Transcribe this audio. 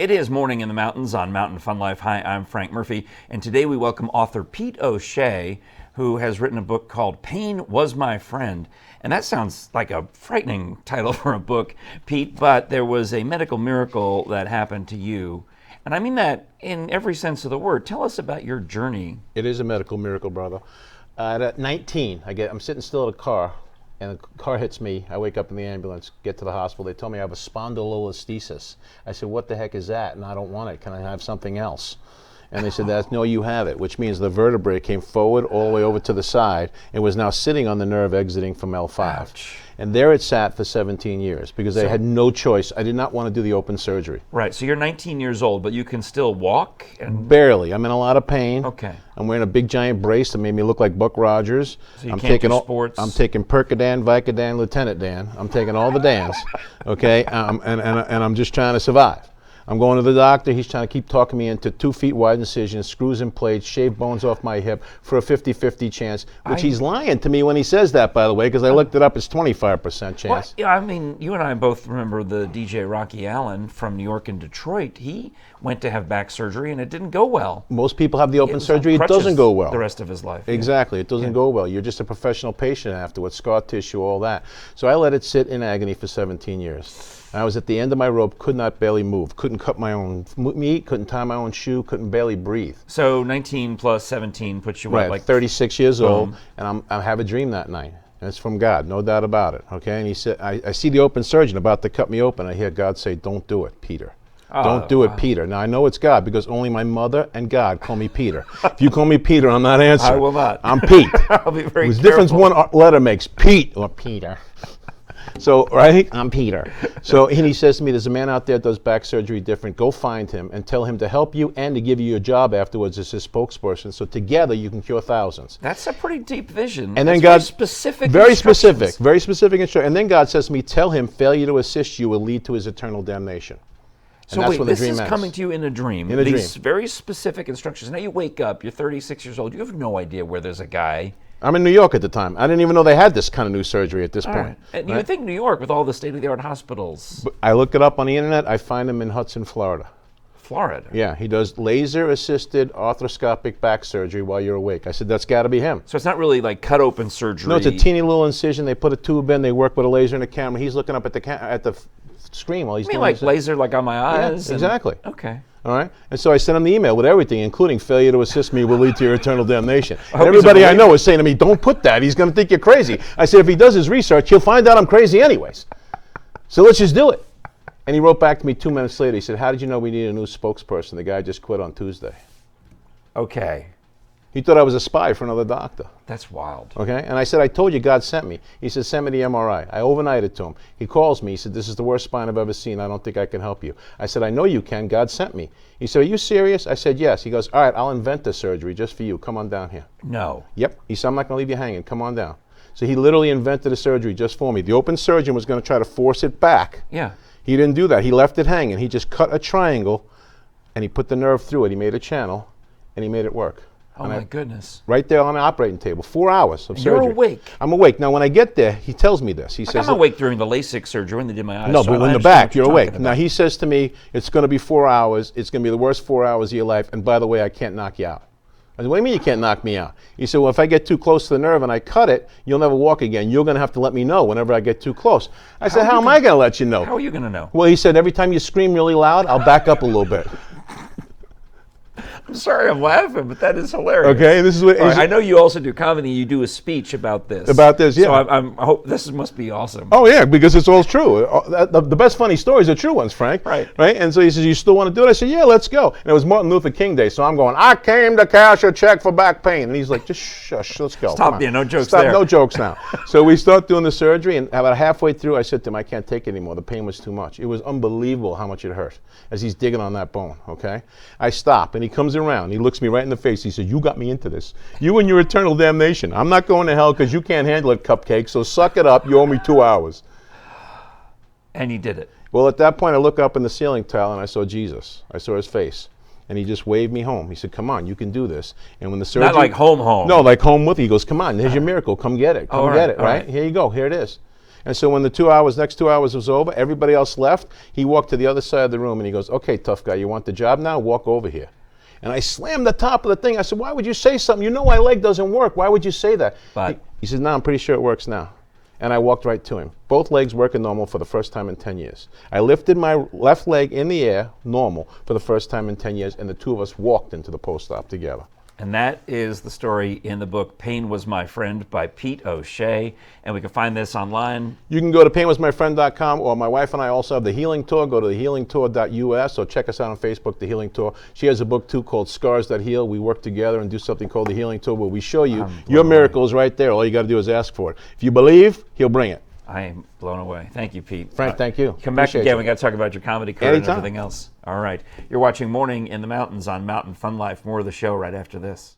It is Morning in the Mountains on Mountain Fun Life. Hi, I'm Frank Murphy, and today we welcome author Pete O'Shea, who has written a book called Pain Was My Friend. And that sounds like a frightening title for a book, Pete, but there was a medical miracle that happened to you. And I mean that in every sense of the word. Tell us about your journey. It is a medical miracle, brother. At 19, I'm sitting still at a car, and the car hits me. I wake up in the ambulance, get to the hospital. They tell me I have a spondylolisthesis. I said, what the heck is that? And I don't want it. Can I have something else? And they said, no, you have it, which means the vertebrae came forward all the way over to the side and was now sitting on the nerve exiting from L5. Ouch. And there it sat for 17 years because they had no choice. I did not want to do the open surgery. Right, so you're 19 years old, but you can still walk? Barely. I'm in a lot of pain. Okay. I'm wearing a big giant brace that made me look like Buck Rogers. So you can't do sports? I'm taking Percodan, Vicodin, Lieutenant Dan. I'm taking all the Dans, okay? And I'm just trying to survive. I'm going to the doctor. He's trying to keep talking me into 2 feet wide incisions, screws and plates, shave bones off my hip for a 50-50 chance, which he's lying to me when he says that, by the way, because I looked it up. It's 25% chance. Well, yeah, I mean, you and I both remember the DJ Rocky Allen from New York and Detroit. He went to have back surgery, and it didn't go well. Most people have the open surgery. It doesn't go well. The rest of his life. Exactly. It doesn't go well. You're just a professional patient afterwards, scar tissue, all that. So I let it sit in agony for 17 years. I was at the end of my rope, could not barely move, couldn't cut my own meat, couldn't tie my own shoe, couldn't barely breathe. So 19 plus 17 puts you right, like 36 years old, and I have a dream that night, and it's from God, no doubt about it. Okay, and he said, I see the open surgeon about to cut me open. I hear God say, "Don't do it, Peter. Don't do it, Peter." Now I know it's God because only my mother and God call me Peter. If you call me Peter, I'm not answering. I will not. I'm Pete. I'll be very There's careful. difference one letter makes, Pete or Peter. So, right, I'm Peter. So, and he says to me, there's a man out there that does back surgery different. Go find him and tell him to help you and to give you a job afterwards as his spokesperson. So together you can cure thousands. That's a pretty deep vision. And then God, very specific instruction. And then God says to me, tell him failure to assist you will lead to his eternal damnation. And so that's wait, when the this dream is ends. coming to you in a dream. In a These dream. very specific instructions. Now you wake up, you're 36 years old, you have no idea where there's a guy. I'm in New York at the time. I didn't even know they had this kind of new surgery at this point. Right. And you would think New York with all the state-of-the-art hospitals. But I look it up on the internet. I find him in Hudson, Florida. Florida? Yeah, he does laser-assisted arthroscopic back surgery while you're awake. I said, that's got to be him. So it's not really like cut open surgery. No, it's a teeny little incision. They put a tube in. They work with a laser and a camera. He's looking up at the screen while he's doing like this. laser like on my eyes? Yeah, exactly. Okay. All right, and so I sent him the email with everything, including failure to assist me will lead to your eternal damnation. And everybody I know is saying to me, don't put that, he's going to think you're crazy. I said, if he does his research, he'll find out I'm crazy anyways. So let's just do it. And he wrote back to me 2 minutes later. He said, how did you know we need a new spokesperson? The guy just quit on Tuesday. Okay. He thought I was a spy for another doctor. That's wild. Okay, and I said, I told you God sent me. He said, send me the MRI. I overnighted to him. He calls me. He said, this is the worst spine I've ever seen. I don't think I can help you. I said, I know you can. God sent me. He said, are you serious? I said, yes. He goes, all right, I'll invent the surgery just for you. Come on down here. No. Yep. He said, I'm not going to leave you hanging. Come on down. So he literally invented a surgery just for me. The open surgeon was going to try to force it back. Yeah. He didn't do that. He left it hanging. He just cut a triangle, and he put the nerve through it. He made a channel, and he made it work. Oh, my goodness. Right there on the operating table, 4 hours of surgery. You're awake. I'm awake. Now, when I get there, he tells me this. He says, I'm awake during the LASIK surgery when they did my eyes. no, so but I in the understand back, what you're talking awake. about. Now, he says to me, it's going to be 4 hours. It's going to be the worst 4 hours of your life. And by the way, I can't knock you out. I said, what do you mean you can't knock me out? He said, well, if I get too close to the nerve and I cut it, you'll never walk again. You're going to have to let me know whenever I get too close. I said, how am I going to let you know? How are you going to know? Well, he said, every time you scream really loud, I'll back up a little bit. I'm sorry, I'm laughing, but that is hilarious. Okay, this is what I know you also do comedy. You do a speech about this. About this, yeah. So I hope this must be awesome. Oh yeah, because it's all true. The best funny stories are true ones, Frank. Right. And so he says, you still want to do it? I said, yeah, let's go. And it was Martin Luther King Day, so I'm going, I came to cash a check for back pain. And he's like, just shush, let's go. Stop, no jokes Stop, there. no jokes now. So we start doing the surgery, and about halfway through, I said to him, I can't take it anymore. The pain was too much. It was unbelievable how much it hurt as he's digging on that bone, okay? I stop, and he comes around. He looks me right in the face. He said, you got me into this. You and your eternal damnation. I'm not going to hell because you can't handle it, cupcake, so suck it up. You owe me 2 hours. And he did it. Well, at that point, I look up in the ceiling tile, and I saw Jesus. I saw his face. And he just waved me home. He said, come on, you can do this. And when the surgeon... Not like home. No, like home with you. He goes, come on, here's your miracle. Come get it. Come get it, right? right. Here you go. Here it is. And so when the next 2 hours was over, everybody else left, he walked to the other side of the room and he goes, okay, tough guy, you want the job now? Walk over here. And I slammed the top of the thing. I said, why would you say something? You know my leg doesn't work. Why would you say that? But he says, no, I'm pretty sure it works now. And I walked right to him. Both legs working normal for the first time in 10 years. I lifted my left leg in the air, normal, for the first time in 10 years, and the two of us walked into the post-op together. And that is the story in the book, Pain Was My Friend by Pete O'Shea. And we can find this online. You can go to painwasmyfriend.com, or my wife and I also have the Healing Tour. Go to thehealingtour.us, or check us out on Facebook, The Healing Tour. She has a book, too, called Scars That Heal. We work together and do something called The Healing Tour, where we show you your miracles right there. All you got to do is ask for it. If you believe, he'll bring it. I am blown away. Thank you, Pete. Frank, thank you. Come back Appreciate again. you. We got to talk about your comedy career Anytime. and everything else. All right. You're watching Morning in the Mountains on Mountain Fun Life. More of the show right after this.